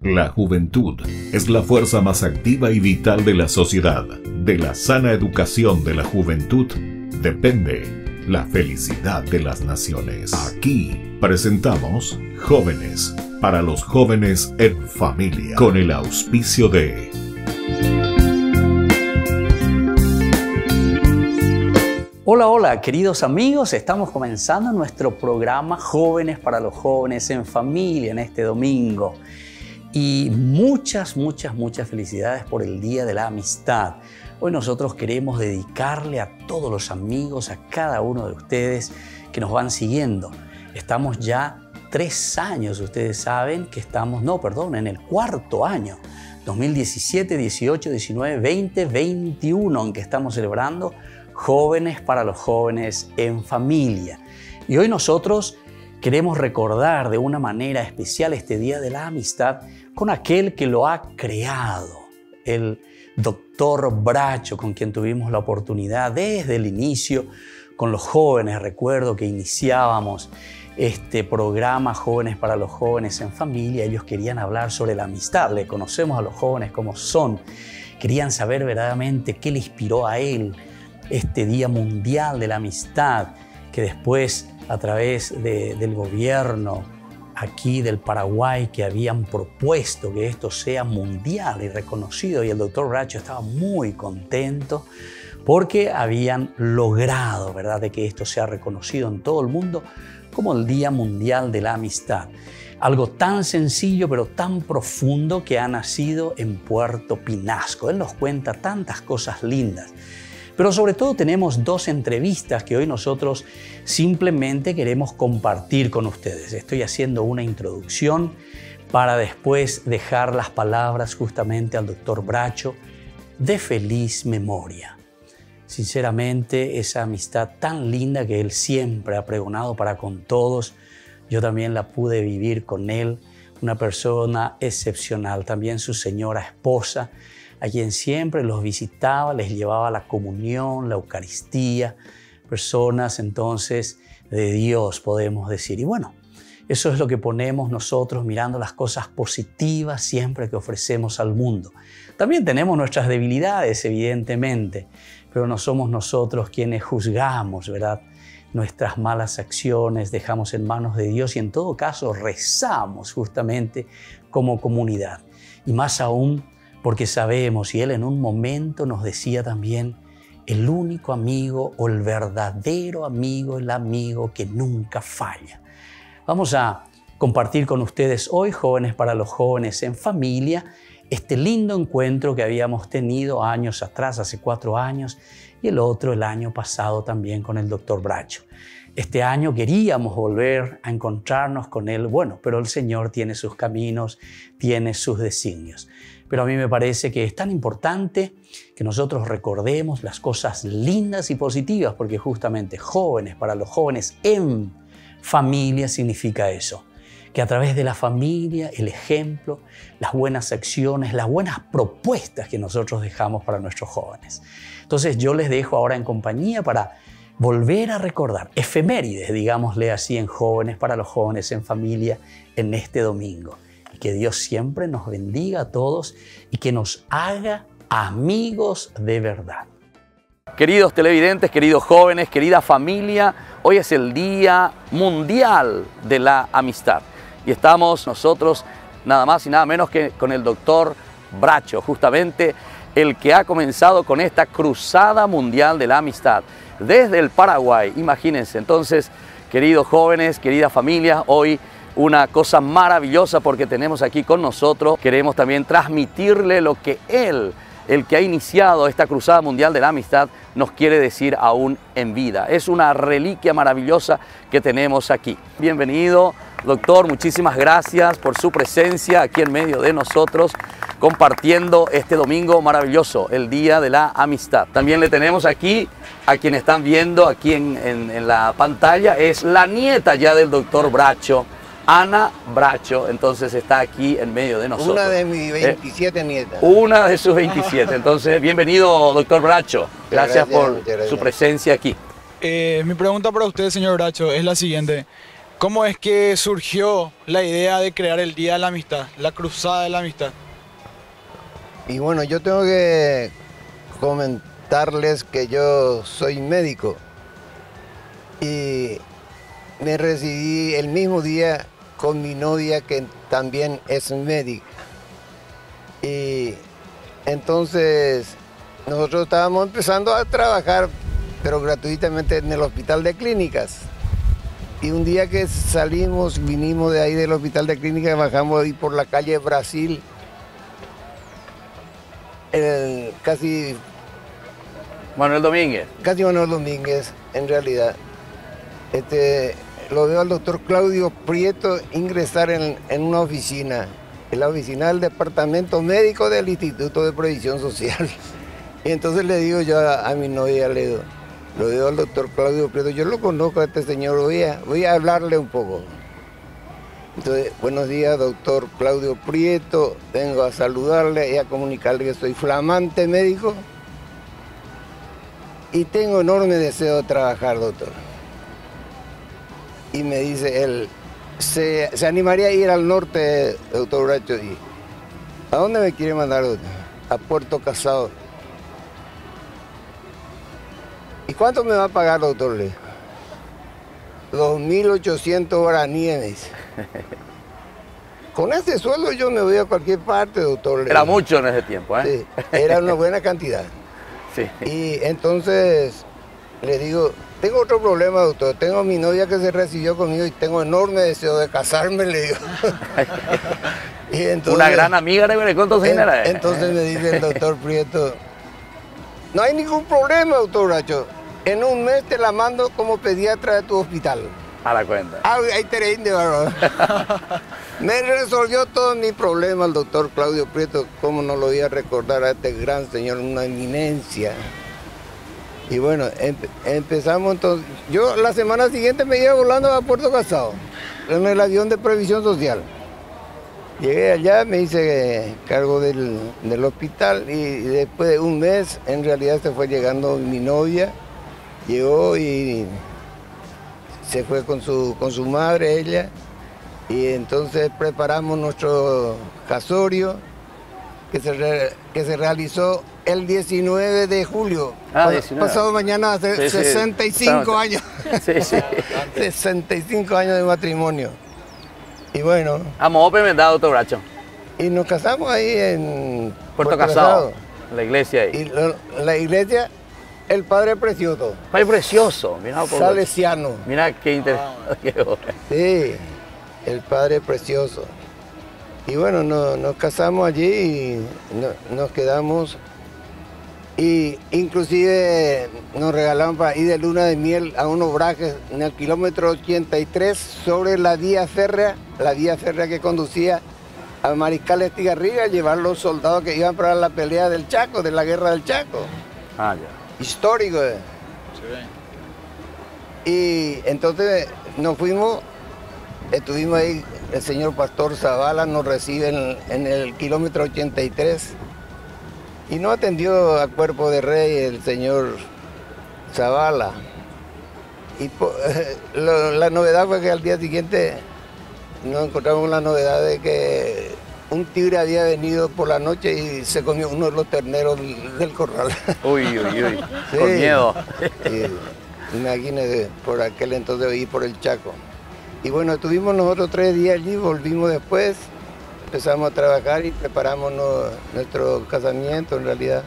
La juventud es la fuerza más activa y vital de la sociedad. De la sana educación de la juventud depende la felicidad de las naciones. Aquí presentamos Jóvenes para los Jóvenes en Familia, con el auspicio de... Hola, hola, queridos amigos, estamos comenzando nuestro programa Jóvenes para los Jóvenes en Familia en este domingo. Y muchas felicidades por el Día de la Amistad. Hoy nosotros queremos dedicarle a todos los amigos, a cada uno de ustedes que nos van siguiendo. Estamos ya 3 años, ustedes saben que estamos, en el 4º año. 2017, 18, 19, 20, 21, en que estamos celebrando Jóvenes para los Jóvenes en Familia. Y hoy nosotros queremos recordar de una manera especial este Día de la Amistad con aquel que lo ha creado, el Dr. Bracho, con quien tuvimos la oportunidad desde el inicio con los jóvenes. Recuerdo que iniciábamos este programa Jóvenes para los Jóvenes en Familia. Ellos querían hablar sobre la amistad. Le conocemos a los jóvenes como son. Querían saber verdaderamente qué le inspiró a él este Día Mundial de la Amistad, que después a través del gobierno aquí del Paraguay, que habían propuesto que esto sea mundial y reconocido, y el doctor Bracho estaba muy contento porque habían logrado, ¿verdad?, de que esto sea reconocido en todo el mundo como el Día Mundial de la Amistad. Algo tan sencillo pero tan profundo que ha nacido en Puerto Pinasco. Él nos cuenta tantas cosas lindas. Pero sobre todo tenemos 2 entrevistas que hoy nosotros simplemente queremos compartir con ustedes. Estoy haciendo una introducción para después dejar las palabras justamente al doctor Bracho de feliz memoria. Sinceramente, esa amistad tan linda que él siempre ha pregonado para con todos, yo también la pude vivir con él, una persona excepcional, también su señora esposa, a quien siempre los visitaba, les llevaba la comunión, la Eucaristía, personas entonces de Dios, podemos decir. Y bueno, eso es lo que ponemos nosotros mirando las cosas positivas siempre que ofrecemos al mundo. También tenemos nuestras debilidades, evidentemente, pero no somos nosotros quienes juzgamos, ¿verdad?, nuestras malas acciones, dejamos en manos de Dios y en todo caso rezamos justamente como comunidad. Y más aún, porque sabemos, y él en un momento nos decía también, el único amigo o el verdadero amigo, el amigo que nunca falla. Vamos a compartir con ustedes hoy, Jóvenes para los Jóvenes en Familia, este lindo encuentro que habíamos tenido años atrás, hace 4 años, y el otro el año pasado también con el doctor Bracho. Este año queríamos volver a encontrarnos con él, pero el Señor tiene sus caminos, tiene sus designios. Pero a mí me parece que es tan importante que nosotros recordemos las cosas lindas y positivas, porque justamente Jóvenes para los Jóvenes en Familia significa eso, que a través de la familia, el ejemplo, las buenas acciones, las buenas propuestas que nosotros dejamos para nuestros jóvenes. Entonces yo les dejo ahora en compañía para volver a recordar efemérides, digámosle así, en Jóvenes para los Jóvenes en Familia en este domingo. Que Dios siempre nos bendiga a todos y que nos haga amigos de verdad. Queridos televidentes, queridos jóvenes, querida familia, hoy es el Día Mundial de la Amistad. Y estamos nosotros nada más y nada menos que con el doctor Bracho, justamente el que ha comenzado con esta cruzada mundial de la amistad desde el Paraguay. Imagínense, entonces, queridos jóvenes, querida familia, hoy una cosa maravillosa porque tenemos aquí con nosotros, queremos también transmitirle lo que él, el que ha iniciado esta cruzada mundial de la amistad, nos quiere decir aún en vida. Es una reliquia maravillosa que tenemos aquí. Bienvenido, doctor, muchísimas gracias por su presencia aquí en medio de nosotros, compartiendo este domingo maravilloso, el Día de la Amistad. También le tenemos aquí, a quienes están viendo aquí en la pantalla, es la nieta ya del doctor Bracho, Ana Bracho, entonces está aquí en medio de nosotros. Una de mis 27 nietas. Una de sus 27. Entonces, bienvenido, doctor Bracho. Gracias por su presencia aquí. Mi pregunta para usted, señor Bracho, es la siguiente. ¿Cómo es que surgió la idea de crear el Día de la Amistad, la Cruzada de la Amistad? Y bueno, yo tengo que comentarles que yo soy médico y me recibí el mismo día con mi novia que también es médica. Y entonces nosotros estábamos empezando a trabajar, pero gratuitamente en el hospital de clínicas. Y un día que salimos, vinimos de ahí del hospital de clínicas, bajamos ahí por la calle Brasil, casi Manuel Domínguez. Manuel Domínguez, en realidad. Lo veo al doctor Claudio Prieto ingresar en una oficina, en la oficina del departamento médico del Instituto de Previsión Social. Y entonces le digo yo a mi novia, le digo, lo veo al doctor Claudio Prieto, yo lo conozco a este señor, voy a hablarle un poco. Entonces, buenos días, doctor Claudio Prieto, vengo a saludarle y a comunicarle que soy flamante médico y tengo enorme deseo de trabajar, doctor. Y me dice él, ¿se animaría a ir al norte, doctor Bracho? Y, ¿a dónde me quiere mandar, doctor? A Puerto Casado. ¿Y cuánto me va a pagar, doctor? 2.800 guaraníes, me dice. Con ese sueldo yo me voy a cualquier parte, doctor. Era mucho en ese tiempo, ¿eh? Sí, era una buena cantidad. Sí. Y entonces le digo, tengo otro problema, doctor. Tengo a mi novia que se recibió conmigo y tengo enorme deseo de casarme, le digo. Y entonces, una gran amiga de cuántos era. Entonces me dice el doctor Prieto, no hay ningún problema, doctor Bracho. En un mes te la mando como pediatra de tu hospital. A la cuenta. Ah, ahí te de bárbaro. Me resolvió todo mi problema el doctor Claudio Prieto. ¿Cómo no lo voy a recordar a este gran señor, una eminencia? Y bueno, empezamos entonces. Yo la semana siguiente me iba volando a Puerto Casado, en el avión de Previsión Social. Llegué allá, me hice cargo del hospital y después de un mes, en realidad se fue llegando mi novia. Llegó y se fue con su madre, ella, y entonces preparamos nuestro casorio que se realizó el 19 de julio. 19. Pasado mañana hace 65 años. Sí, sí. 65 años de matrimonio. Y bueno. Amo, Pemendado, doctor Bracho. Y nos casamos ahí en Puerto Casado, la iglesia ahí. Y la iglesia, el Padre Precioso. Padre Precioso, mira. Salesiano. Mira qué interesante. Sí, el Padre Precioso. Y bueno, nos casamos allí y nos quedamos. Y inclusive nos regalaron para ir de luna de miel a unos brajes en el kilómetro 83 sobre la vía férrea que conducía a Mariscal Estigarribia a llevar los soldados que iban para la pelea del Chaco, de la guerra del Chaco. Ah, ya. Histórico. Sí. Y entonces nos fuimos, estuvimos ahí, el señor Pastor Zavala nos recibe en el kilómetro 83 y nos atendió a cuerpo de rey el señor Zavala. Y la novedad fue que al día siguiente nos encontramos la novedad de que un tigre había venido por la noche y se comió uno de los terneros del corral. Uy, uy, uy, sí. Con miedo. Sí. Imagínese, por aquel entonces ir por el Chaco. Y bueno, estuvimos nosotros 3 días allí, volvimos después, empezamos a trabajar y preparamos nuestro casamiento en realidad.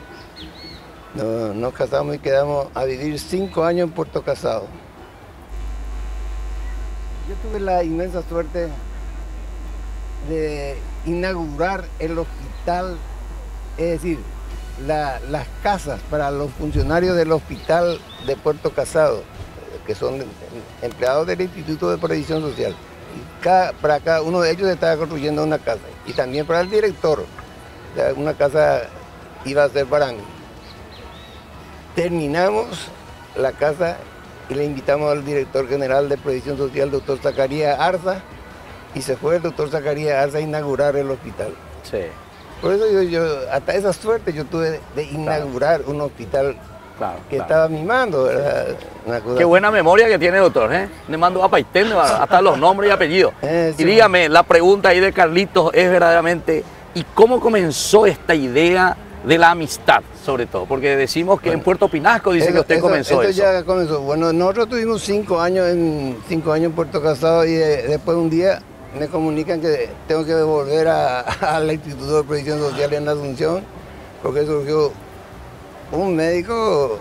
Nos casamos y quedamos a vivir 5 años en Puerto Casado. Yo tuve la inmensa suerte de inaugurar el hospital, es decir, las casas para los funcionarios del hospital de Puerto Casado, que son empleados del Instituto de Previsión Social. Y para cada uno de ellos se estaba construyendo una casa. Y también para el director, una casa iba a ser para mí. Terminamos la casa y le invitamos al director general de Previsión Social, doctor Zacarías Arza, y se fue el doctor Zacarías Arza a inaugurar el hospital. Sí. Por eso yo hasta esa suerte yo tuve de inaugurar un hospital que estaba mimando, ¿verdad? Qué buena memoria que tiene, doctor, ¿eh? Le mando a Paitén, hasta los nombres y apellidos. Sí. Y dígame, la pregunta ahí de Carlitos es verdaderamente, ¿y cómo comenzó esta idea de la amistad, sobre todo? Porque decimos que en Puerto Pinasco dice que usted comenzó eso. Ya comenzó. Bueno, nosotros tuvimos 5 años en Puerto Casado y después un día me comunican que tengo que volver al Instituto de Previsión Social en Asunción, porque surgió un médico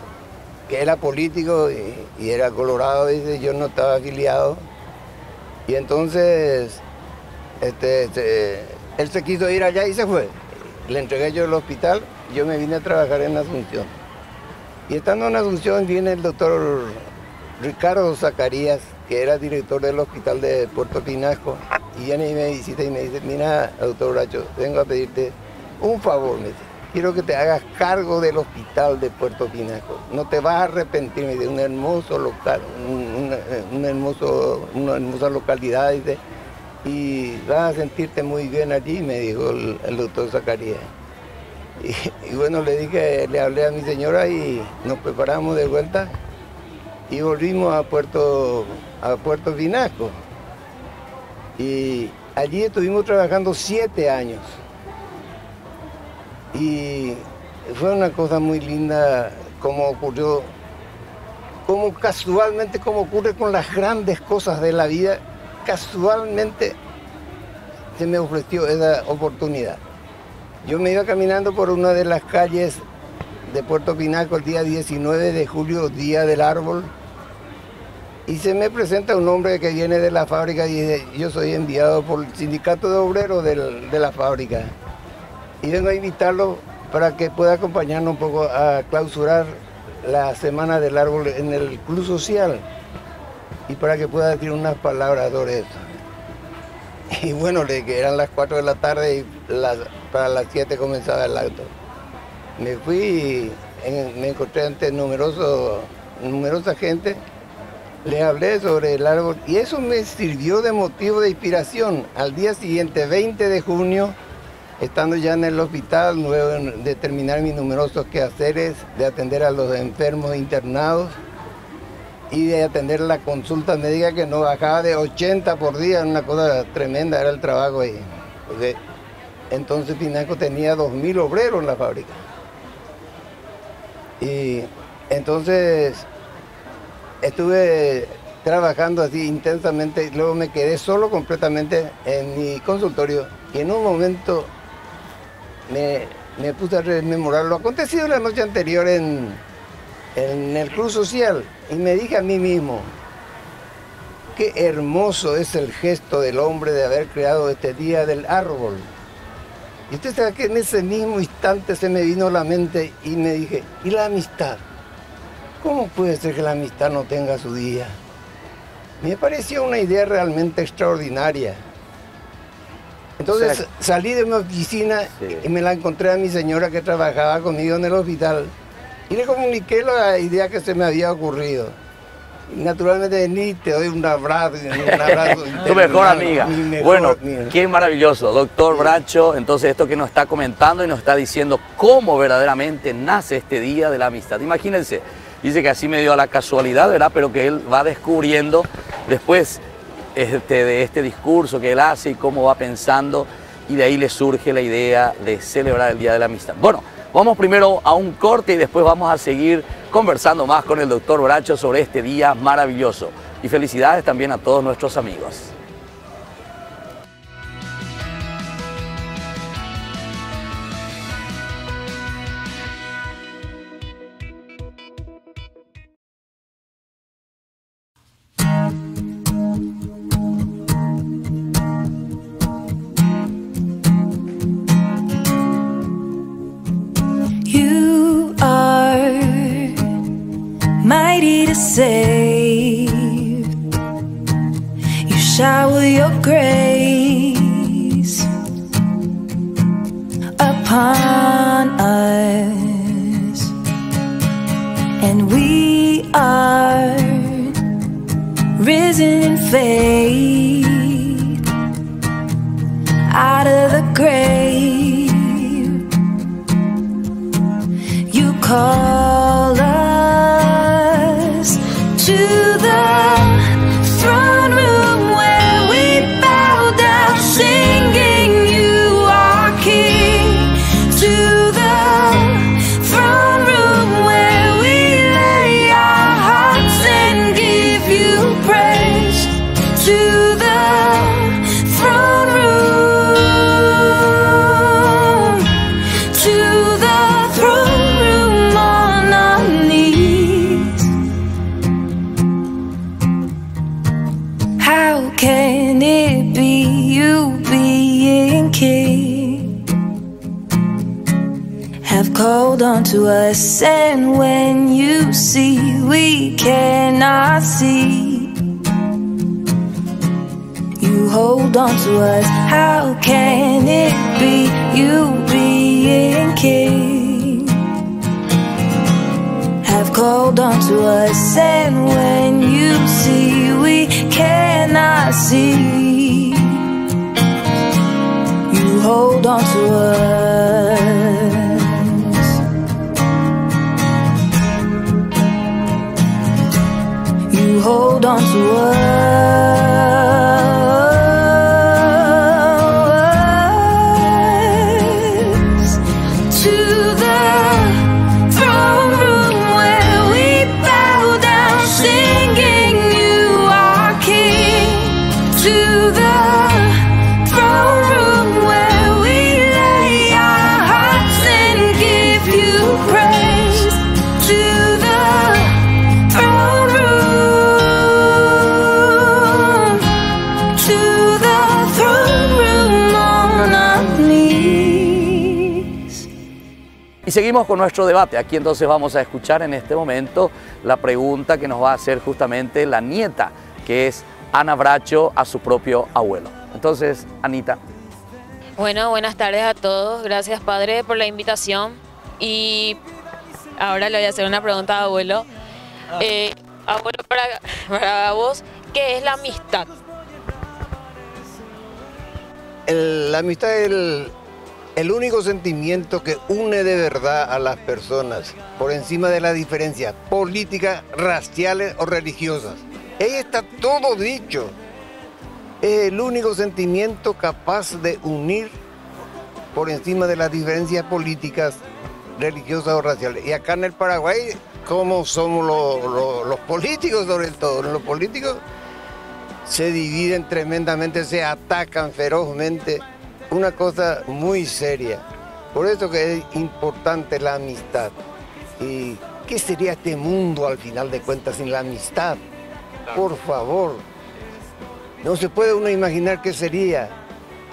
que era político y era colorado, dice, yo no estaba afiliado. Y entonces él se quiso ir allá y se fue. Le entregué yo el hospital, yo me vine a trabajar en Asunción. Y estando en Asunción viene el doctor Ricardo Zacarías, que era director del hospital de Puerto Pinasco, y viene y me visita y me dice, mira, doctor Bracho, vengo a pedirte un favor, me dice, quiero que te hagas cargo del hospital de Puerto Pinasco, no te vas a arrepentir, me dice, un hermoso local, una hermosa localidad, dice, y vas a sentirte muy bien allí, me dijo el doctor Zacarías. Y bueno, le hablé a mi señora y nos preparamos de vuelta y volvimos a Puerto Pinasco. Y allí estuvimos trabajando 7 años. Y fue una cosa muy linda como ocurrió, como casualmente, como ocurre con las grandes cosas de la vida, casualmente se me ofreció esa oportunidad. Yo me iba caminando por una de las calles de Puerto Pinasco el día 19 de julio, Día del Árbol, y se me presenta un hombre que viene de la fábrica y dice, yo soy enviado por el sindicato de obreros de la fábrica y vengo a invitarlo para que pueda acompañarnos un poco a clausurar la Semana del Árbol en el Club Social y para que pueda decir unas palabras sobre eso. Y bueno, que eran las 4 de la tarde y para las 7 comenzaba el acto. Me fui y me encontré ante numerosa gente, le hablé sobre el árbol y eso me sirvió de motivo de inspiración. Al día siguiente, 20 de junio, estando ya en el hospital, luego de terminar mis numerosos quehaceres, de atender a los enfermos internados y de atender la consulta médica que no bajaba de 80 por día, una cosa tremenda era el trabajo ahí. Porque entonces Pinasco tenía 2.000 obreros en la fábrica. Y entonces estuve trabajando así intensamente y luego me quedé solo completamente en mi consultorio y en un momento me puse a rememorar lo acontecido la noche anterior en el Club Social y me dije a mí mismo, qué hermoso es el gesto del hombre de haber creado este Día del Árbol. Y usted sabe que en ese mismo instante se me vino a la mente y me dije, ¿y la amistad? ¿Cómo puede ser que la amistad no tenga su día? Me pareció una idea realmente extraordinaria. Entonces salí de mi oficina y me la encontré a mi señora que trabajaba conmigo en el hospital y le comuniqué la idea que se me había ocurrido. Y naturalmente ni te doy un abrazo. Tu mejor amiga. Bueno, qué maravilloso, doctor Bracho. Entonces esto que nos está comentando y nos está diciendo cómo verdaderamente nace este Día de la Amistad. Imagínense, dice que así me dio a la casualidad, ¿verdad? Pero que él va descubriendo después de este discurso que él hace y cómo va pensando y de ahí le surge la idea de celebrar el Día de la Amistad. Bueno, vamos primero a un corte y después vamos a seguir conversando más con el doctor Bracho sobre este día maravilloso. Y felicidades también a todos nuestros amigos. Mighty to save, you shower your grace upon us, and we are risen in faith out of the grave. You call us have called onto us, and when you see we cannot see, you hold on to us. How can it be, you being king, have called onto us, and when you see we cannot see, you hold on to us. You hold on to us, to the throne room where we bow down singing you are King, to the throne room where we lay our hearts and give you praise, to the throne room, to the throne room on our knees. Y seguimos con nuestro debate. Aquí entonces vamos a escuchar en este momento la pregunta que nos va a hacer justamente la nieta, que es Ana Bracho, a su propio abuelo. Entonces, Anita. Bueno, buenas tardes a todos. Gracias, padre, por la invitación. Y ahora le voy a hacer una pregunta a abuelo. Abuelo, para vos, ¿qué es la amistad? La amistad es el único sentimiento que une de verdad a las personas, por encima de las diferencias políticas, raciales o religiosas. Ahí está todo dicho. Es el único sentimiento capaz de unir por encima de las diferencias políticas, religiosas o raciales. Y acá en el Paraguay, ¿cómo somos los políticos sobre todo? Los políticos se dividen tremendamente, se atacan ferozmente. Una cosa muy seria. Por eso que es importante la amistad. ¿Y qué sería este mundo al final de cuentas sin la amistad? Por favor. No se puede uno imaginar qué sería.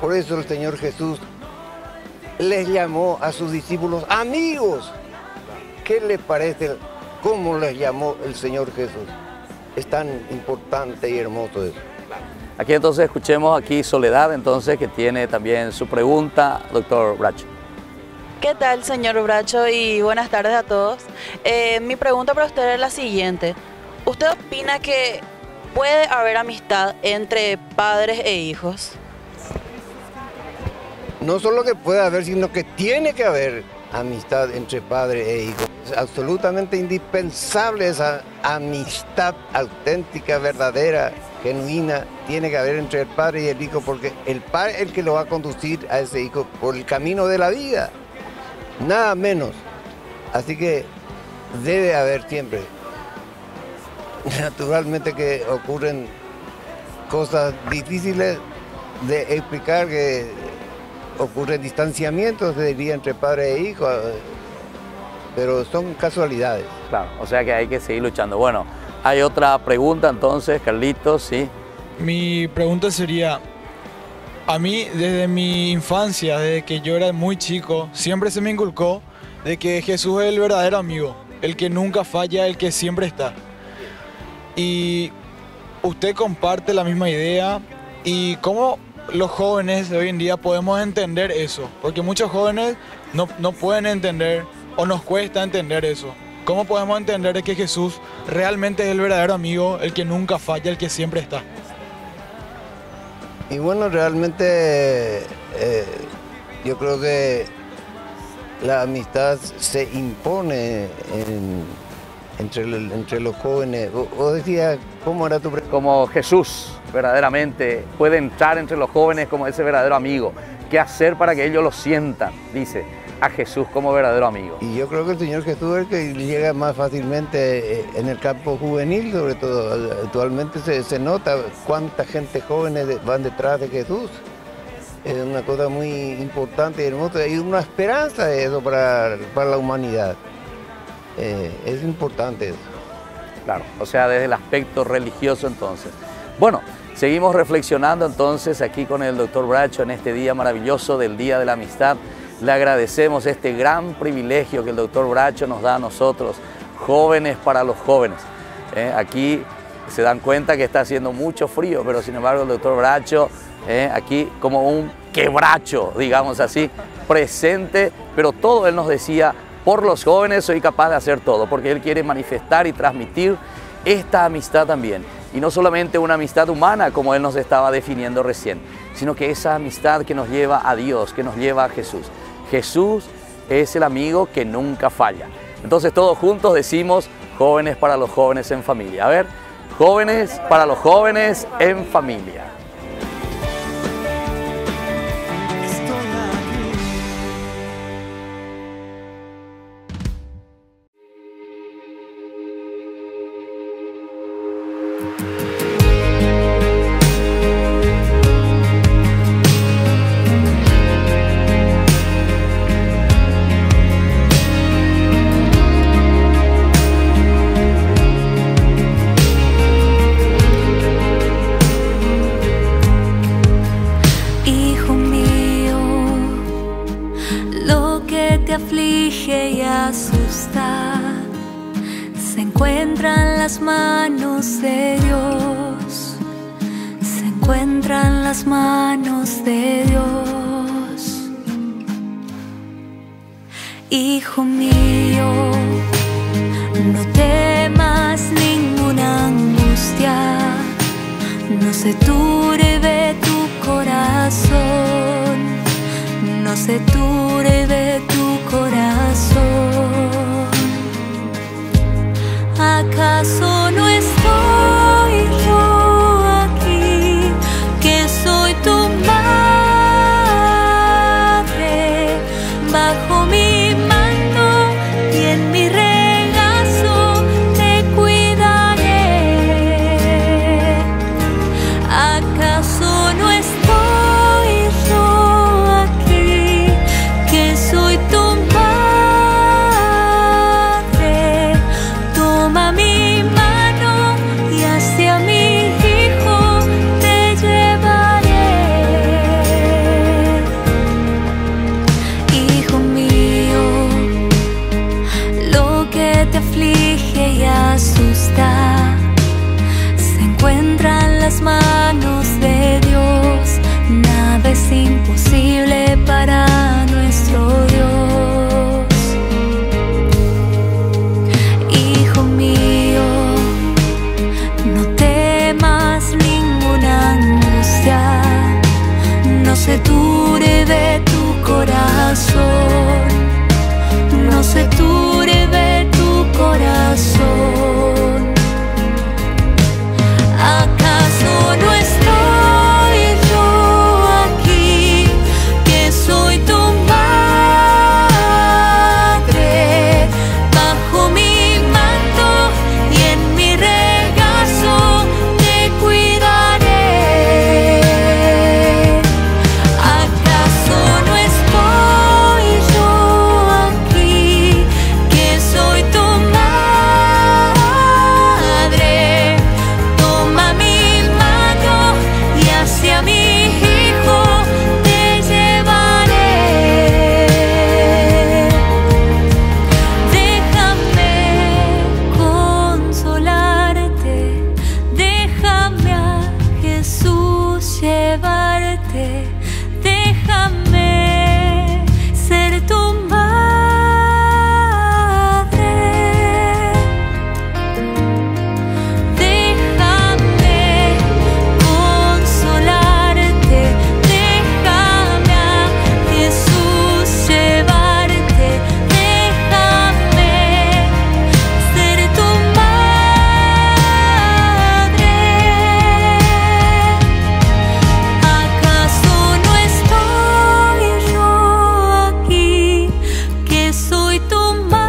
Por eso el Señor Jesús les llamó a sus discípulos amigos. ¿Qué les parece cómo les llamó el Señor Jesús? Es tan importante y hermoso eso. Aquí entonces escuchemos aquí Soledad, entonces, que tiene también su pregunta, doctor Bracho. ¿Qué tal, señor Bracho? Y buenas tardes a todos. Mi pregunta para usted es la siguiente. ¿Usted opina que puede haber amistad entre padres e hijos? No solo que puede haber, sino que tiene que haber amistad entre padre e hijo. Es absolutamente indispensable esa amistad auténtica, verdadera, genuina, tiene que haber entre el padre y el hijo, porque el padre es el que lo va a conducir a ese hijo por el camino de la vida, nada menos. Así que debe haber siempre. Naturalmente que ocurren cosas difíciles de explicar, que ocurren distanciamientos, se diría, entre padre e hijo, pero son casualidades. Claro, o sea que hay que seguir luchando. Bueno, hay otra pregunta entonces, Carlitos, ¿sí? Mi pregunta sería, a mí desde mi infancia, desde que yo era muy chico, siempre se me inculcó de que Jesús es el verdadero amigo, el que nunca falla, el que siempre está. Y usted comparte la misma idea, y cómo los jóvenes de hoy en día podemos entender eso, porque muchos jóvenes no pueden entender o nos cuesta entender eso. ¿Cómo podemos entender que Jesús realmente es el verdadero amigo, el que nunca falla, el que siempre está? Y bueno, realmente yo creo que la amistad se impone entre los jóvenes. Vos decías, ¿cómo era tu pregunta? Como Jesús verdaderamente puede entrar entre los jóvenes como ese verdadero amigo. ¿Qué hacer para que ellos lo sientan? Dice, a Jesús como verdadero amigo. Y yo creo que el Señor Jesús es el que llega más fácilmente en el campo juvenil, sobre todo. Actualmente se nota cuánta gente joven van detrás de Jesús. Es una cosa muy importante y hermosa. Hay una esperanza de eso para la humanidad. Es importante eso. Claro, o sea, desde el aspecto religioso entonces. Bueno, seguimos reflexionando entonces aquí con el doctor Bracho en este día maravilloso del Día de la Amistad. le agradecemos este gran privilegio que el doctor Bracho nos da a nosotros, jóvenes para los jóvenes. Aquí se dan cuenta que está haciendo mucho frío, pero sin embargo el doctor Bracho, aquí como un quebracho, digamos así, presente, pero todo él nos decía, por los jóvenes soy capaz de hacer todo, porque él quiere manifestar y transmitir esta amistad también. Y no solamente una amistad humana, como él nos estaba definiendo recién, sino que esa amistad que nos lleva a Dios, que nos lleva a Jesús. Jesús es el amigo que nunca falla. Entonces todos juntos decimos, jóvenes para los jóvenes en familia. A ver, jóvenes para los jóvenes en familia. Aflige y asusta, se encuentra en las manos de Dios, se encuentra en las manos de Dios. Hijo mío, no temas ninguna angustia, no se turbe tu corazón, no se turbe tu corazón. ¿Acaso no estoy yo aquí, que soy tu madre, bajo mi mando y en mi regazo te cuidaré? ¿Acaso no estoy yo aquí, que soy tu madre? Toma mi mano y hacia mi hijo te llevaré. Hijo mío, lo que te aflige y asusta se encuentra en las manos de Dios. Nada es imposible para nuestro Dios. Hijo mío, no temas ninguna angustia, no se turbe tu corazón, no se turbe tu corazón. ¿Acaso no estoy yo aquí, que soy tu madre, bajo mi manto y en mi regazo te cuidaré? ¿Acaso no estoy yo aquí, que soy tu madre? Toma mi mano y hacia mi hijo te llevaré. Déjame consolarte, déjame a Jesús llevarte, déjame ser tu madre. Déjame consolarte, déjame a Jesús llevarte, déjame ser tu madre. ¿Acaso no estoy yo aquí, que soy tu madre,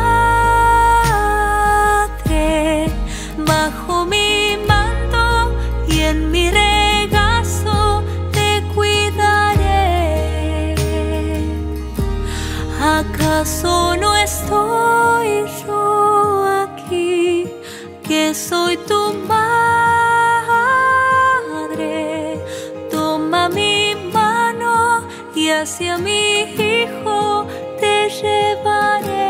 bajo mi manto y en mi regazo te cuidaré? ¿Acaso no estoy yo aquí, que soy tu madre? Toma mi mano y hacia mi hijo llevaré.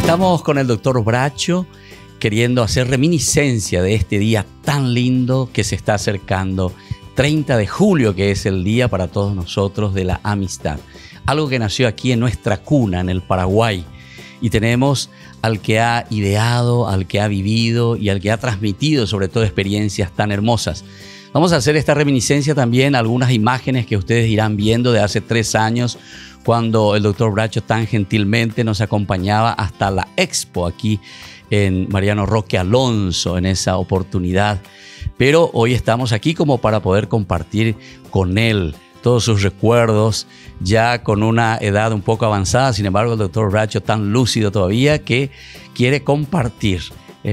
Estamos con el doctor Bracho queriendo hacer reminiscencia de este día tan lindo que se está acercando, 30 de julio, que es el día para todos nosotros de la amistad. Algo que nació aquí en nuestra cuna, en el Paraguay. Y tenemos al que ha ideado, al que ha vivido y al que ha transmitido sobre todo experiencias tan hermosas. Vamos a hacer esta reminiscencia también, algunas imágenes que ustedes irán viendo de hace 3 años, cuando el doctor Bracho tan gentilmente nos acompañaba hasta la expo aquí en Mariano Roque Alonso en esa oportunidad. Pero hoy estamos aquí como para poder compartir con él todos sus recuerdos, ya con una edad un poco avanzada. Sin embargo, el doctor Bracho tan lúcido todavía que quiere compartir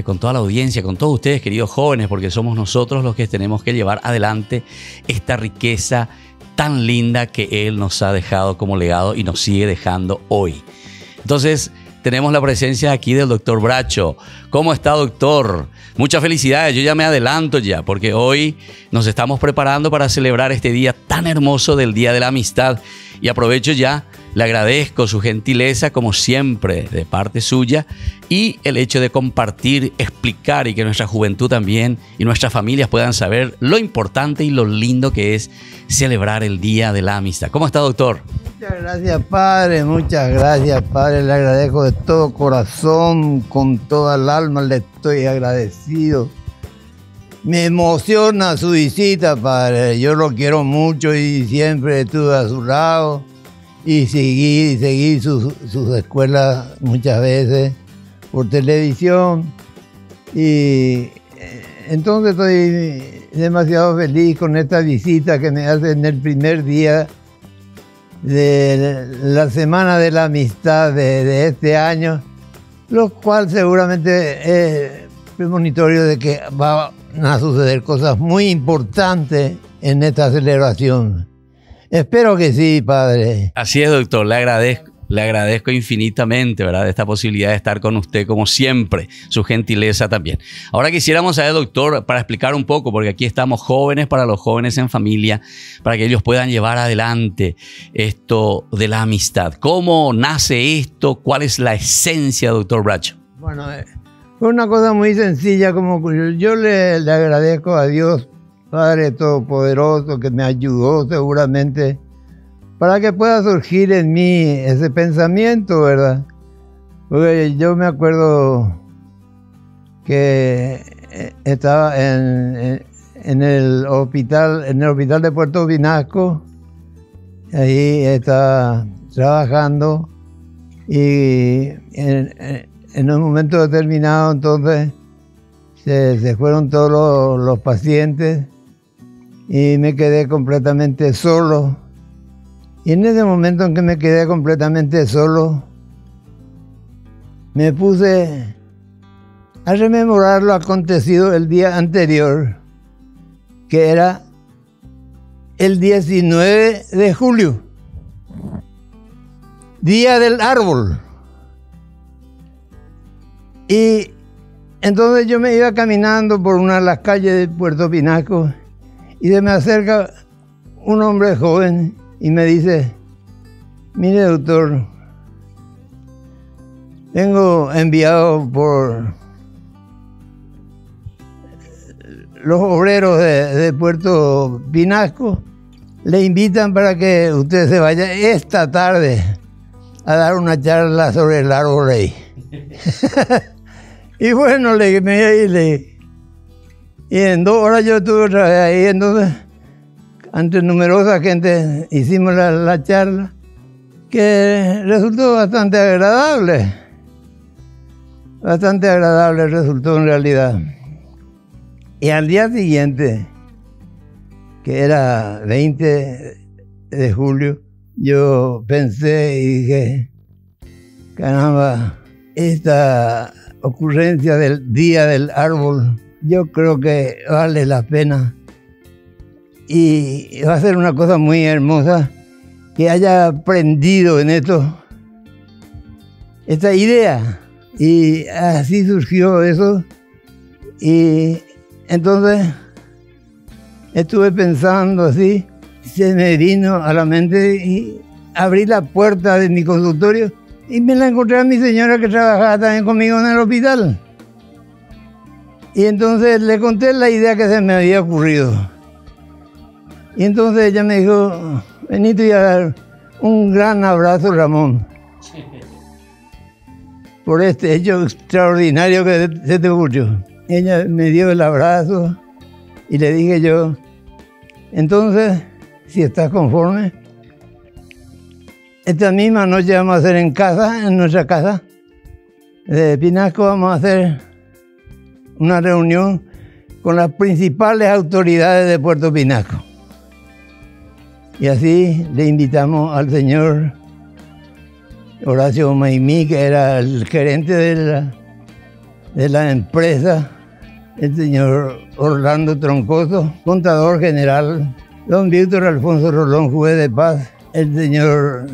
con toda la audiencia, con todos ustedes, queridos jóvenes, porque somos nosotros los que tenemos que llevar adelante esta riqueza tan linda que él nos ha dejado como legado y nos sigue dejando hoy. Entonces, tenemos la presencia aquí del doctor Bracho. ¿Cómo está, doctor? Muchas felicidades. Yo ya me adelanto ya, porque hoy nos estamos preparando para celebrar este día tan hermoso del Día de la Amistad. Y aprovecho ya, le agradezco su gentileza, como siempre, de parte suya, y el hecho de compartir, explicar y que nuestra juventud también y nuestras familias puedan saber lo importante y lo lindo que es celebrar el Día de la Amistad. ¿Cómo está, doctor? Muchas gracias, padre. Muchas gracias, padre. Le agradezco de todo corazón, con toda el alma le estoy agradecido. Me emociona su visita, padre. Yo lo quiero mucho y siempre estuve a su lado. Y seguí sus escuelas muchas veces por televisión. Y entonces estoy demasiado feliz con esta visita que me hace en el primer día de la Semana de la Amistad de este año, lo cual seguramente es premonitorio de que van a suceder cosas muy importantes en esta celebración. Espero que sí, padre. Así es, doctor. Le agradezco infinitamente, ¿verdad?, esta posibilidad de estar con usted como siempre, su gentileza también. Ahora quisiéramos saber, doctor, para explicar un poco, porque aquí estamos jóvenes para los jóvenes en familia, para que ellos puedan llevar adelante esto de la amistad. ¿Cómo nace esto? ¿Cuál es la esencia, doctor Bracho? Bueno, fue una cosa muy sencilla, como yo le agradezco a Dios, Padre Todopoderoso, que me ayudó seguramente para que pueda surgir en mí ese pensamiento, ¿verdad? Porque yo me acuerdo que estaba en el hospital de Puerto Pinasco, ahí estaba trabajando y en un momento determinado entonces se fueron todos los pacientes y me quedé completamente solo. Y en ese momento en que me quedé completamente solo, me puse a rememorar lo acontecido el día anterior, que era el 19 de julio, Día del Árbol. Y entonces yo me iba caminando por una de las calles de Puerto Pinasco y se me acerca un hombre joven y me dice: mire, doctor, tengo enviado por los obreros de Puerto Pinasco, le invitan para que usted se vaya esta tarde a dar una charla sobre el árbol ahí. Y bueno, y en 2 horas yo estuve otra vez ahí, entonces, ante numerosa gente hicimos la charla, que resultó bastante agradable. Bastante agradable resultó en realidad. Y al día siguiente, que era 20 de julio, yo pensé y dije, caramba, esta ocurrencia del Día del Árbol, yo creo que vale la pena. Y va a ser una cosa muy hermosa que haya aprendido en esto, esta idea. Y así surgió eso. Y entonces estuve pensando así, se me vino a la mente y abrí la puerta de mi consultorio y me la encontré a mi señora que trabajaba también conmigo en el hospital. Y entonces le conté la idea que se me había ocurrido. Y entonces ella me dijo, vení, te voy a dar un gran abrazo, Ramón, por este hecho extraordinario que se te ocurrió. Ella me dio el abrazo y le dije yo, entonces, si estás conforme, esta misma noche vamos a hacer en casa, en nuestra casa de Pinasco, vamos a hacer una reunión con las principales autoridades de Puerto Pinasco. Y así le invitamos al señor Horacio Maimí, que era el gerente de la empresa, el señor Orlando Troncoso, contador general, don Víctor Alfonso Rolón, juez de paz, el señor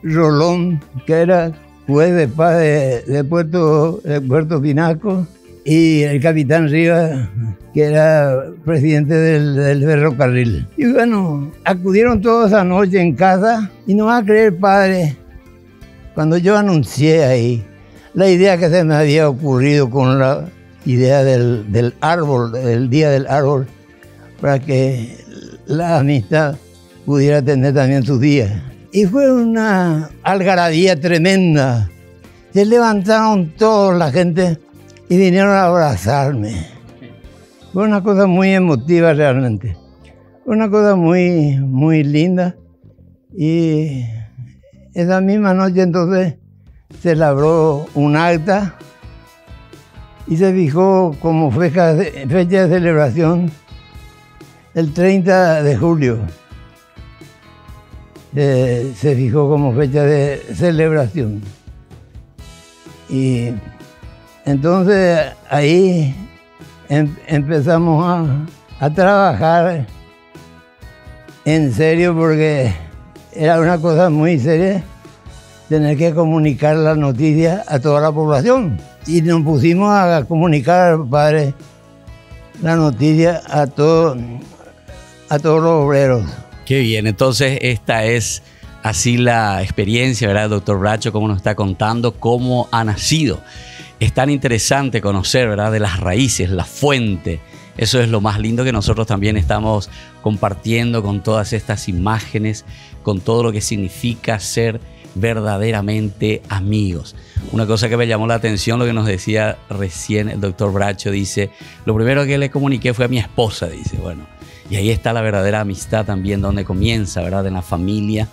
Rolón, que era juez de paz de Puerto Pinasco, y el capitán Rivas, que era presidente del ferrocarril. Y bueno, acudieron todos esa noche en casa, y no va a creer, padre, cuando yo anuncié ahí la idea que se me había ocurrido con la idea del árbol, del Día del Árbol, para que la amistad pudiera tener también sus días. Y fue una algarabía tremenda. Se levantaron toda la gente y vinieron a abrazarme. Fue una cosa muy emotiva realmente. Fue una cosa muy, muy linda. Y esa misma noche entonces se elaboró un acta y se fijó como fecha de celebración el 30 de julio. Se fijó como fecha de celebración. Y entonces ahí empezamos a trabajar en serio, porque era una cosa muy seria tener que comunicar la noticia a toda la población. Y nos pusimos a comunicar, padre, la noticia a todos los obreros. Qué bien, entonces esta es así la experiencia, ¿verdad, doctor Bracho? Cómo nos está contando cómo ha nacido. Es tan interesante conocer, ¿verdad?, de las raíces, la fuente. Eso es lo más lindo que nosotros también estamos compartiendo con todas estas imágenes, con todo lo que significa ser verdaderamente amigos. Una cosa que me llamó la atención, lo que nos decía recién el doctor Bracho, dice, lo primero que le comuniqué fue a mi esposa, dice, bueno, y ahí está la verdadera amistad también, donde comienza, ¿verdad?, en la familia,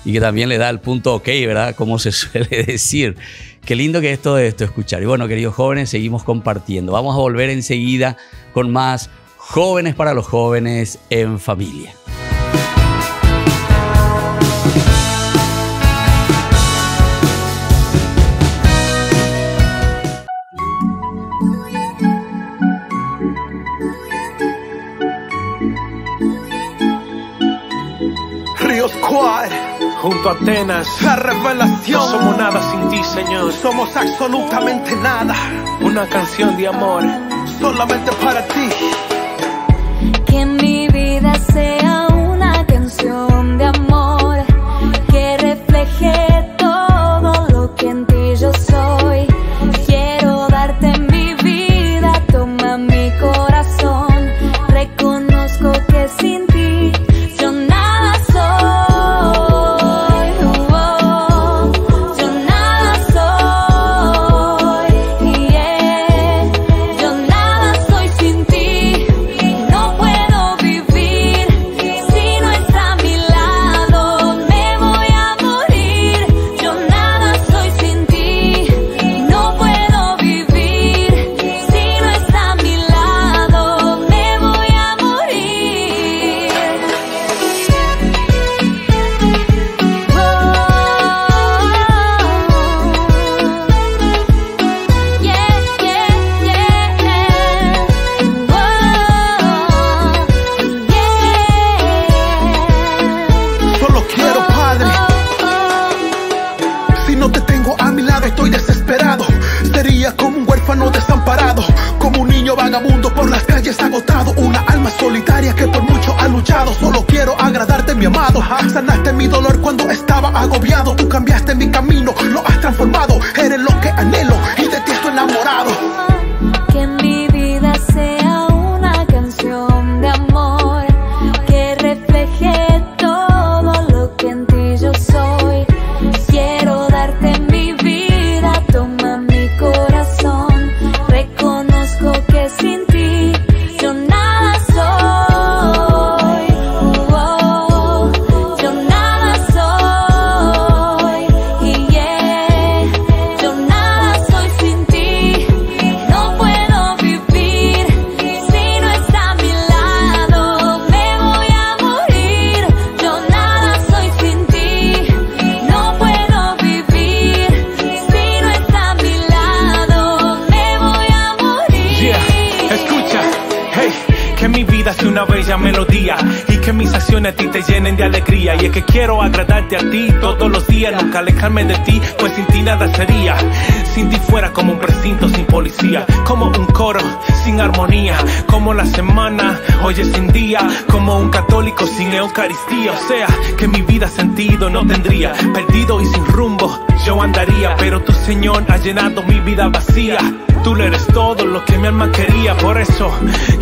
y que también le da el punto ok, ¿verdad?, como se suele decir. Qué lindo que es todo esto escuchar. Y bueno, queridos jóvenes, seguimos compartiendo. Vamos a volver enseguida con más Jóvenes para los Jóvenes en Familia. Ríos Quad, junto a Atenas, la revelación. No somos nada sin ti, Señor. Somos absolutamente nada. Una canción de amor, solamente para ti. Que mi vida sea una canción de amor que refleje todo lo que en ti yo soy. Quiero darte mi vida, toma mi corazón. Reconozco que sin ti yo nada soy. vagabundo por las calles agotado, una alma solitaria que por mucho ha luchado. Solo quiero agradarte, mi amado. Sanaste mi dolor cuando estaba agobiado. Tú cambiaste mi camino, lo has transformado. Eres lo que anhelo y de ti estoy enamorado. Que mi vida sea una canción de amor que refleje todo lo que en ti yo soy. Quiero darte mi vida, toma mi corazón. Reconozco que sin ti yo nada soy. Yo nada soy. Yo nada soy sin ti. No puedo vivir si no está a mi lado. Me voy a morir. Yo nada soy sin ti. No puedo vivir si no está a mi lado. Me voy a morir. Yeah, escucha, hey, que mi vida sea una bella melodía y que mis acciones a ti te llenen de alegría. Y es que quiero agradarte a ti todos los días, nunca alejarme de ti, pues sin ti nada sería. Sin ti fuera como un precinto sin policía, como un coro sin armonía, como la semana hoy es sin día, como un católico sin Eucaristía. O sea, que mi vida sentido no tendría, perdido y sin rumbo yo andaría, pero tu Señor ha llenado mi vida vacía. Tú le eres todo lo que mi alma quería, por eso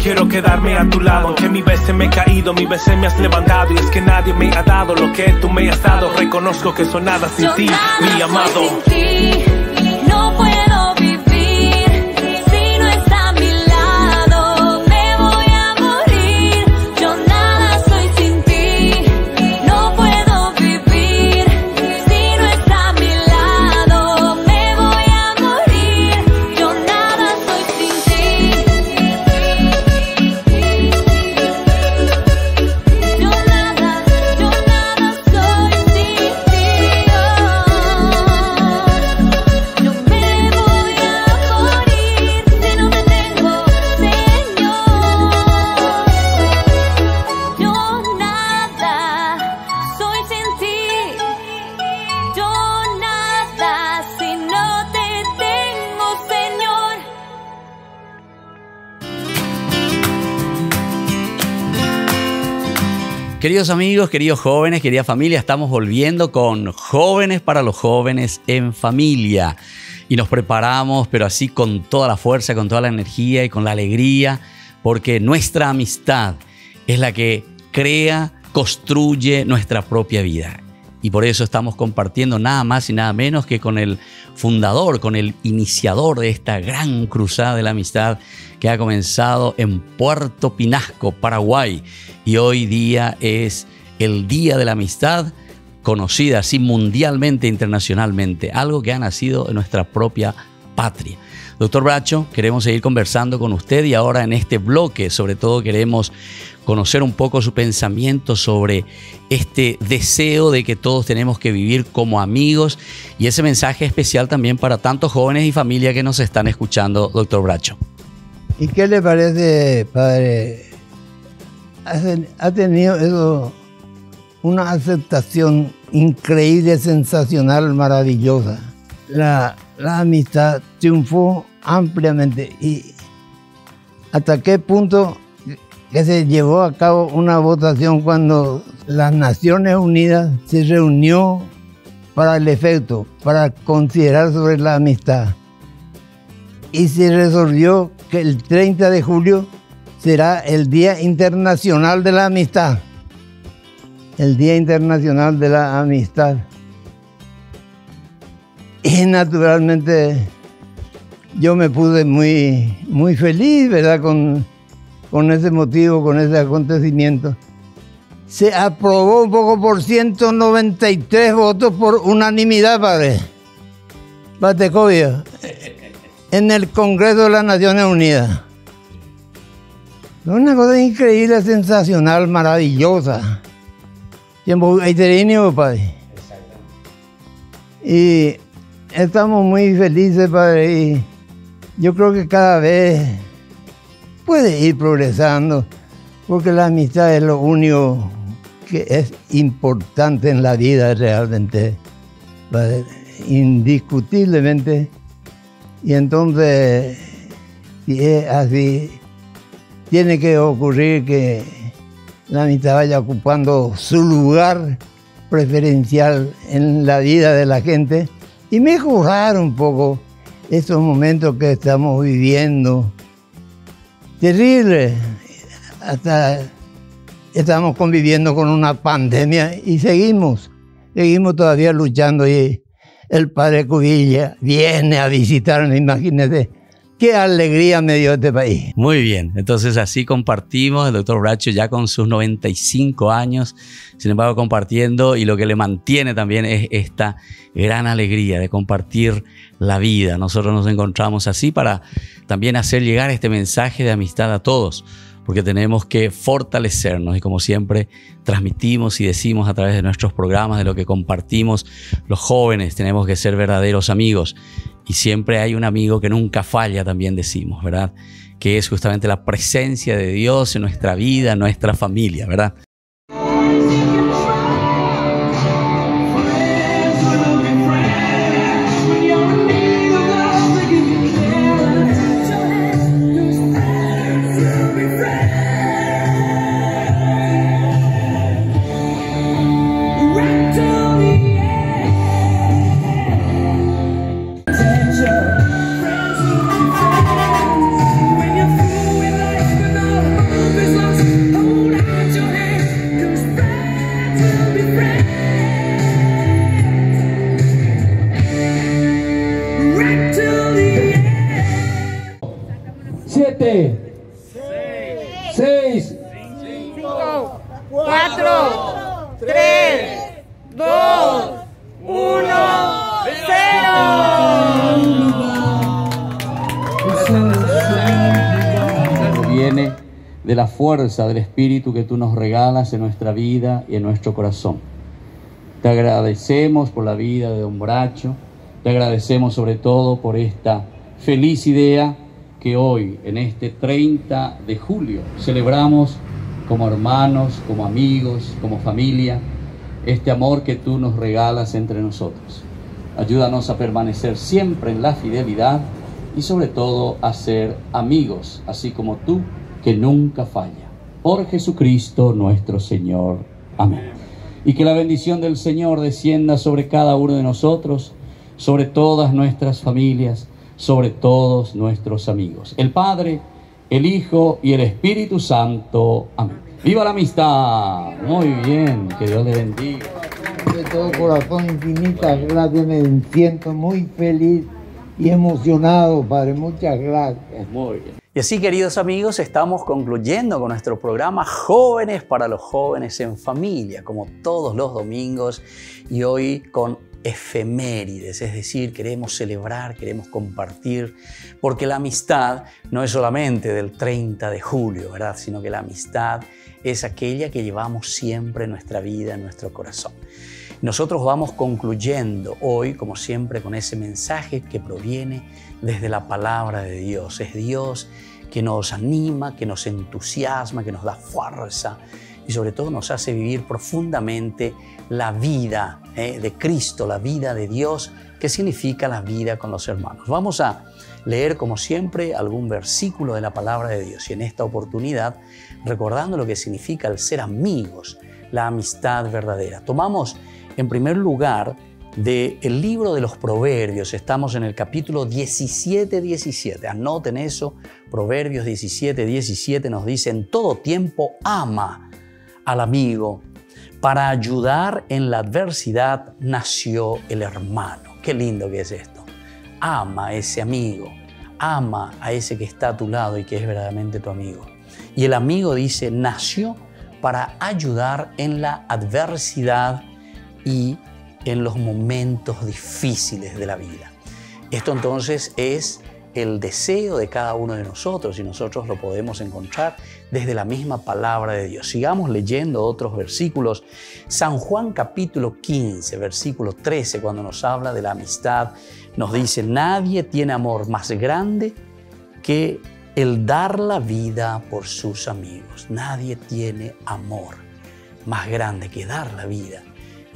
quiero quedarme a tu lado. Aunque mi veces me he caído, mi veces me has levantado, y es que nadie me ha dado lo que tú me has dado. Reconozco que soy nada sin ti, mi amado. No puedo vivir si no está a mi lado. Me voy a morir. Yo nada soy sin ti. No puedo vivir si no está a mi lado. Me voy a morir. Yo nada soy sin ti. Yo nada soy sin ti. Yo me voy a morir si no te tengo, Señor. Yo nada soy sin ti. Yo nada si no te tengo, Señor. Queridos amigos, queridos jóvenes, querida familia, estamos volviendo con Jóvenes para los Jóvenes en Familia. Y nos preparamos, pero así con toda la fuerza, con toda la energía y con la alegría, porque nuestra amistad es la que crea, construye nuestra propia vida. Y por eso estamos compartiendo nada más y nada menos que con el fundador, con el iniciador de esta gran cruzada de la amistad que ha comenzado en Puerto Pinasco, Paraguay. Y hoy día es el Día de la Amistad, conocida así mundialmente, internacionalmente, algo que ha nacido en nuestra propia patria. Doctor Bracho, queremos seguir conversando con usted y ahora en este bloque, sobre todo queremos conocer un poco su pensamiento sobre este deseo de que todos tenemos que vivir como amigos y ese mensaje especial también para tantos jóvenes y familias que nos están escuchando, doctor Bracho. ¿Y qué le parece, padre? Ha tenido eso una aceptación increíble, sensacional, maravillosa. La amistad triunfó ampliamente. ¿Y hasta qué punto que se llevó a cabo una votación cuando las Naciones Unidas se reunió para el efecto, para considerar sobre la amistad? Y se resolvió que el 30 de julio será el Día Internacional de la Amistad. El Día Internacional de la Amistad. Y naturalmente yo me puse muy feliz, ¿verdad? Con ese motivo, con ese acontecimiento. Se aprobó un poco por 193 votos por unanimidad, padre. Batecovia, en el Congreso de las Naciones Unidas. Una cosa increíble, sensacional, maravillosa. Tiempo iteríneo, padre. Y estamos muy felices, padre. Y yo creo que cada vez puede ir progresando, porque la amistad es lo único que es importante en la vida realmente, padre, indiscutiblemente. Y entonces, si es así, tiene que ocurrir que la amistad vaya ocupando su lugar preferencial en la vida de la gente y mejorar un poco estos momentos que estamos viviendo. Terrible. Hasta estamos conviviendo con una pandemia y seguimos todavía luchando, y el padre Cubilla viene a visitarnos, imagínate. Qué alegría me dio este país. Muy bien, entonces así compartimos, el doctor Bracho ya con sus 95 años, sin embargo compartiendo, y lo que le mantiene también es esta gran alegría de compartir la vida. Nosotros nos encontramos así para también hacer llegar este mensaje de amistad a todos, porque tenemos que fortalecernos y, como siempre transmitimos y decimos a través de nuestros programas, de lo que compartimos los jóvenes, tenemos que ser verdaderos amigos. Y siempre hay un amigo que nunca falla, también decimos, ¿verdad? Que es justamente la presencia de Dios en nuestra vida, en nuestra familia, ¿verdad? De la fuerza del Espíritu que tú nos regalas en nuestra vida y en nuestro corazón. Te agradecemos por la vida de don Bracho, te agradecemos sobre todo por esta feliz idea que hoy, en este 30 de julio, celebramos como hermanos, como amigos, como familia, este amor que tú nos regalas entre nosotros. Ayúdanos a permanecer siempre en la fidelidad y sobre todo a ser amigos, así como tú, que nunca falla. Por Jesucristo nuestro Señor. Amén. Y que la bendición del Señor descienda sobre cada uno de nosotros, sobre todas nuestras familias, sobre todos nuestros amigos. El Padre, el Hijo y el Espíritu Santo. Amén. ¡Viva la amistad! Muy bien, que Dios le bendiga. De todo corazón, infinitas gracias, me siento muy feliz y emocionado, Padre. Muchas gracias. Muy bien. Y así, queridos amigos, estamos concluyendo con nuestro programa Jóvenes para los Jóvenes en Familia, como todos los domingos, y hoy con efemérides, es decir, queremos celebrar, queremos compartir, porque la amistad no es solamente del 30 de julio, ¿verdad? Sino que la amistad es aquella que llevamos siempre en nuestra vida, en nuestro corazón. Nosotros vamos concluyendo hoy, como siempre, con ese mensaje que proviene desde la palabra de Dios. Es Dios que nos anima, que nos entusiasma, que nos da fuerza y sobre todo nos hace vivir profundamente la vida de Cristo, la vida de Dios, que significa la vida con los hermanos. Vamos a leer, como siempre, algún versículo de la palabra de Dios, y en esta oportunidad recordando lo que significa el ser amigos, la amistad verdadera. Tomamos en primer lugar del libro de los Proverbios. Estamos en el capítulo 17. Anoten eso, Proverbios 17 nos dice: en todo tiempo ama al amigo, para ayudar en la adversidad nació el hermano. Qué lindo que es esto. Ama a ese amigo, ama a ese que está a tu lado y que es verdaderamente tu amigo. Y el amigo dice, nació para ayudar en la adversidad y en los momentos difíciles de la vida. Esto entonces es el deseo de cada uno de nosotros, y nosotros lo podemos encontrar desde la misma palabra de Dios. Sigamos leyendo otros versículos. San Juan capítulo 15, versículo 13, cuando nos habla de la amistad, nos dice: nadie tiene amor más grande que el dar la vida por sus amigos. Nadie tiene amor más grande que dar la vida.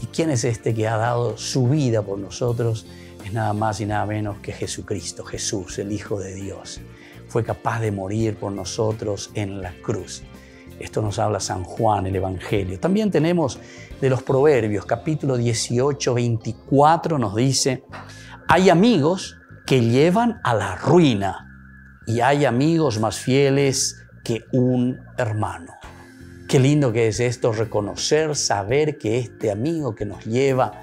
¿Y quién es este que ha dado su vida por nosotros? Es nada más y nada menos que Jesucristo, Jesús, el Hijo de Dios. fue capaz de morir por nosotros en la cruz. Esto nos habla San Juan, el Evangelio. También tenemos de los Proverbios, capítulo 18, 24, nos dice: hay amigos que llevan a la ruina y hay amigos más fieles que un hermano. Qué lindo que es esto, reconocer, saber que este amigo que nos lleva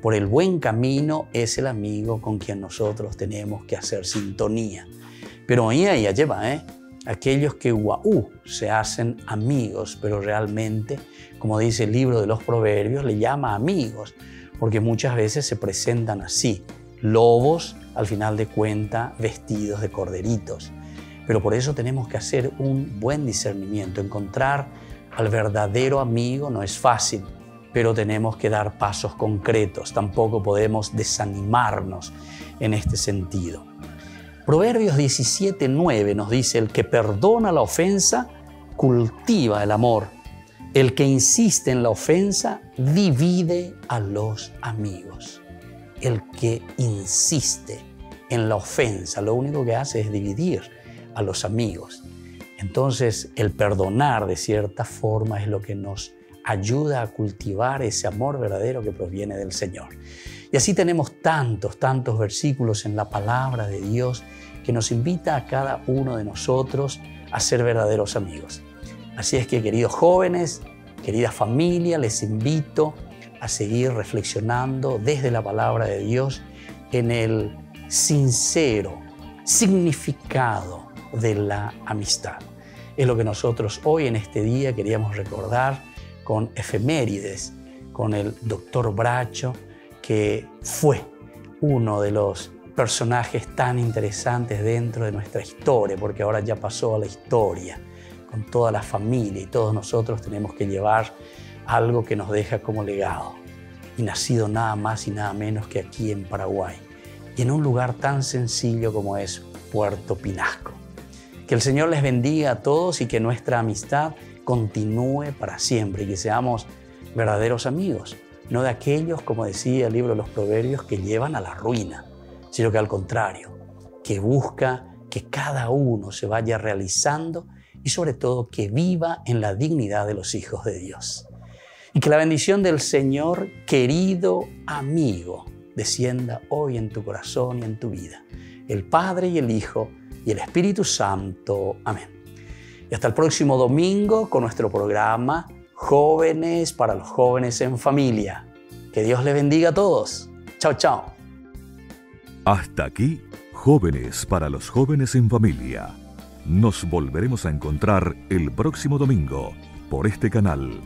por el buen camino es el amigo con quien nosotros tenemos que hacer sintonía. Pero ahí ella lleva, aquellos que se hacen amigos, pero realmente, como dice el libro de los Proverbios, le llama amigos, porque muchas veces se presentan así, lobos, al final de cuentas, vestidos de corderitos. Pero por eso tenemos que hacer un buen discernimiento. Encontrar al verdadero amigo no es fácil, pero tenemos que dar pasos concretos. Tampoco podemos desanimarnos en este sentido. Proverbios 17:9 nos dice: el que perdona la ofensa cultiva el amor. El que insiste en la ofensa divide a los amigos. El que insiste en la ofensa lo único que hace es dividir a los amigos. Entonces, el perdonar de cierta forma es lo que nos ayuda a cultivar ese amor verdadero que proviene del Señor. Y así tenemos tantos versículos en la palabra de Dios que nos invita a cada uno de nosotros a ser verdaderos amigos. Así es que, queridos jóvenes, querida familia, les invito a seguir reflexionando desde la palabra de Dios en el sincero significado de la amistad. Es lo que nosotros hoy en este día queríamos recordar con efemérides, con el doctor Bracho, que fue uno de los personajes tan interesantes dentro de nuestra historia, porque ahora ya pasó a la historia, con toda la familia, y todos nosotros tenemos que llevar algo que nos deja como legado. Y nacido nada más y nada menos que aquí en Paraguay, y en un lugar tan sencillo como es Puerto Pinasco. Que el Señor les bendiga a todos y que nuestra amistad continúe para siempre y que seamos verdaderos amigos, no de aquellos, como decía el libro de los Proverbios, que llevan a la ruina, sino que al contrario, que busca que cada uno se vaya realizando y sobre todo que viva en la dignidad de los hijos de Dios. Y que la bendición del Señor, querido amigo, descienda hoy en tu corazón y en tu vida. El Padre y el Hijo y el Espíritu Santo. Amén. Y hasta el próximo domingo con nuestro programa Jóvenes para los Jóvenes en Familia. Que Dios les bendiga a todos. Chao, chao. Hasta aquí, Jóvenes para los Jóvenes en Familia. Nos volveremos a encontrar el próximo domingo por este canal.